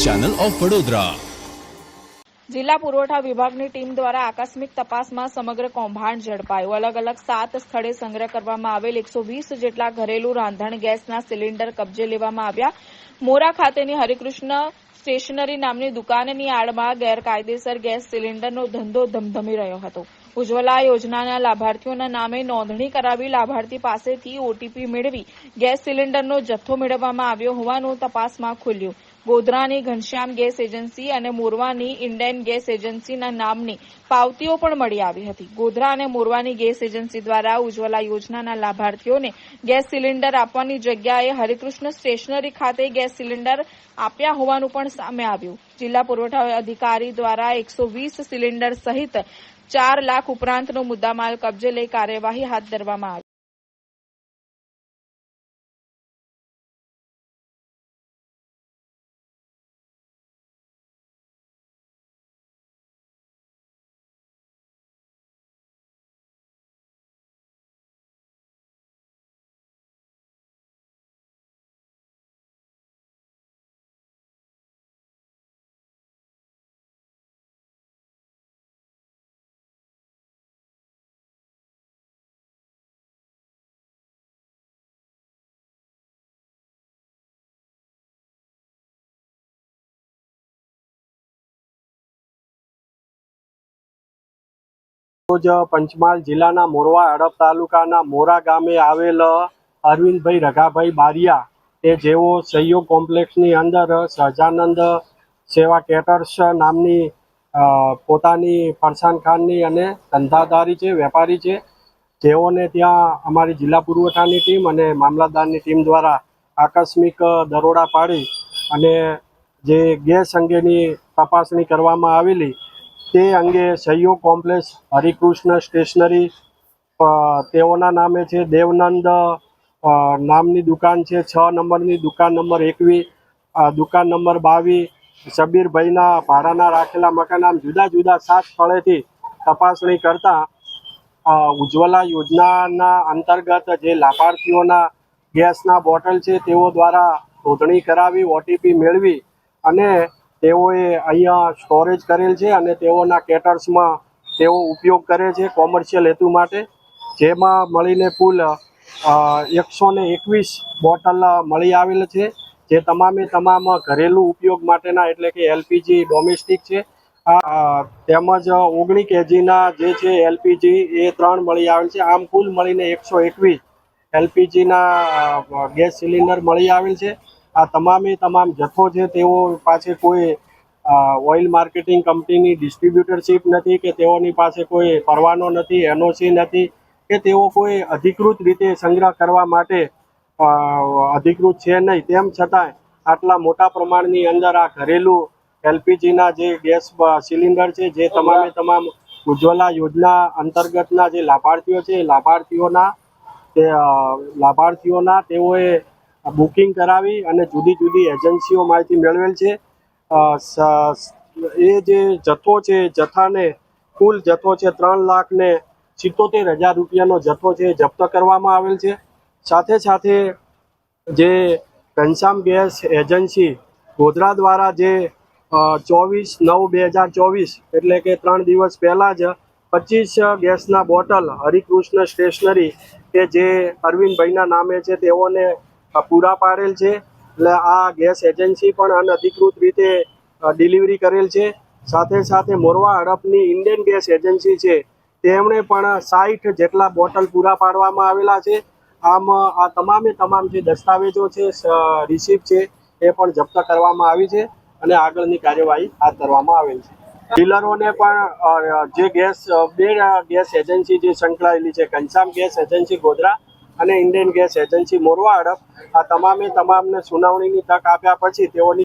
Channel of Vadodara. જિલ્લા પુરવઠા વિભાગની ટીમ દ્વારા આકસ્મિક તપાસમાં સમગ્ર કૌભાંડ ઝડપાયું। અલગ અલગ 7 સ્થળે સંગ્રહ કરવામાં આવેલ 120 જેટલા ઘરેલું રાંધણ ગેસના સિલિન્ડર કબજે લેવામાં આવ્યા। મોરા ખાતેની હરિકૃષ્ણ સ્ટેશનરી નામની દુકાનની આડમાં ગેરકાયદેસર ગેસ સિલિન્ડરનો ધંધો ધમધમી રહ્યો હતો। ઉજ્જવલા યોજનાના લાભાર્થીઓના નામે નોંધણી કરાવી લાભાર્થી પાસેથી ઓટીપી મેળવી ગેસ સિલિન્ડરનો જથ્થો મેળવવામાં આવ્યો હોવાનું તપાસમાં ખુલ્યું। ગોધરાની ઘનશ્યામ ગેસ એજન્સી અને મોરવાની ઇન્ડિયન ગેસ એજન્સીના નામની પાવતીઓ પણ મળી આવી હતી। ગોધરા અને મોરવાની ગેસ એજન્સી દ્વારા ઉજ્જવલા યોજનાના લાભાર્થીઓને ગેસ સિલિન્ડર આપવાની જગ્યાએ હરિકૃષ્ણ સ્ટેશનરી ખાતે ગેસ સિલિન્ડર આપ્યા હોવાનું પણ સામે આવ્યું। જિલ્લા પુરવઠા અધિકારી દ્વારા 120 સિલિન્ડર સહિત 4 લાખ ઉપરાંતનો મુદ્દામાલ કબજે લઈ કાર્યવાહી હાથ ધરવામાં આવી। રોજ પંચમહાલ જિલ્લાના મોરવા હડપ તાલુકાના મોરા ગામે આવેલ અરવિંદભાઈ રઘાભાઈ બારિયા તે જેઓ સહયોગ કોમ્પ્લેક્સની અંદર સહજાનંદ સેવા કેટર્સ નામની પોતાની ફરસાણખાનની અને ધંધાદારી છે, વેપારી છે, જેઓને ત્યાં અમારી જિલ્લા પુરવઠાની ટીમ અને મામલતદારની ટીમ દ્વારા આકસ્મિક દરોડા પાડી અને જે ગેસ અંગેની તપાસણી કરવામાં આવેલી તે અંગે સહયોગ કોમ્પ્લેક્સ હરિકૃષ્ણ સ્ટેશનરી તેઓના નામે છે, દેવનંદ નામની દુકાન છે, 6 નંબરની દુકાન નંબર 21, દુકાન નંબર 22, શબીરભાઈના ભાડાના રાખેલા મકાન, આમ જુદા જુદા 7 સ્થળેથી તપાસણી કરતા ઉજ્જવલા યોજનાના અંતર્ગત જે લાભાર્થીઓના ગેસના બોટલ છે તેઓ દ્વારા નોંધણી કરાવી ઓટીપી મેળવી અને તેઓએ અહીંયા સ્ટોરેજ કરેલ છે અને તેઓના કેટર્સમાં તેઓ ઉપયોગ કરે છે કોમર્શિયલ હેતુ માટે, જેમાં મળીને કુલ 121 બોટલ મળી આવેલ છે, જે તમામે તમામ ઘરેલું ઉપયોગ માટેના એટલે કે એલપીજી ડોમેસ્ટિક છે। તેમજ 19 કેજીના જે છે એલપીજી એ 3 મળી આવેલ છે। આમ કુલ મળીને 121 એલપીજીના ગેસ સિલિન્ડર મળી આવેલ છે। આ તમામે તમામ જથ્થો છે તેઓ પાસે કોઈ ઓઇલ માર્કેટિંગ કંપનીની ડિસ્ટ્રીબ્યુટરશીપ નથી કે તેઓની પાસે કોઈ પરવાનો નથી, એનઓસી નથી કે તેઓ કોઈ અધિકૃત રીતે સંગ્રહ કરવા માટે અધિકૃત છે નહીં। તેમ છતાંય આટલા મોટા પ્રમાણની અંદર આ ઘરેલું એલપીજીના જે ગેસ સિલિન્ડર છે જે તમામે તમામ ઉજ્જવલા યોજના અંતર્ગતના જે લાભાર્થીઓ છે એ લાભાર્થીઓના તેઓએ બુકિંગ કરાવી અને જુદી જુદી એજન્સીઓમાંથી મેળવેલ છે। એ જે જથ્થો છે જથ્થાને કુલ જથ્થો છે 3,77,000 રૂપિયાનો જથ્થો છે જપ્ત કરવામાં આવેલ છે। સાથે સાથે જે ઘનશ્યામ ગેસ એજન્સી ગોધરા દ્વારા જે 24/9/2024 એટલે કે 3 દિવસ પહેલાં જ 25 ગેસના બોટલ હરિકૃષ્ણ સ્ટેશનરી કે જે અરવિંદભાઈના નામે છે તેઓને પૂરા પાડેલ છે। એટલે આ ગેસ એજન્સી પણ અનઅધિકૃત રીતે ડિલિવરી કરેલ છે। સાથે સાથે મોરવા હડપની ઇન્ડિયન ગેસ એજન્સી છે તેમણે પણ 60 જેટલા બોટલ પૂરા પાડવામાં આવેલા છે। આમ આ તમામે તમામ જે દસ્તાવેજો છે, રિસિપ્ટ છે એ પણ જપ્ત કરવામાં આવી છે અને આગળની કાર્યવાહી હાથ ધરવામાં આવેલ છે। ડીલરોને પણ જે બે ગેસ એજન્સી જે સંકળાયેલી છે, ઘનશ્યામ ગેસ એજન્સી ગોધરા અને ઇન્ડિયન ગેસ એજન્સી મોરવા હડપ, આ તમામે તમામને સુનાવણીની તક આપ્યા પછી તેઓની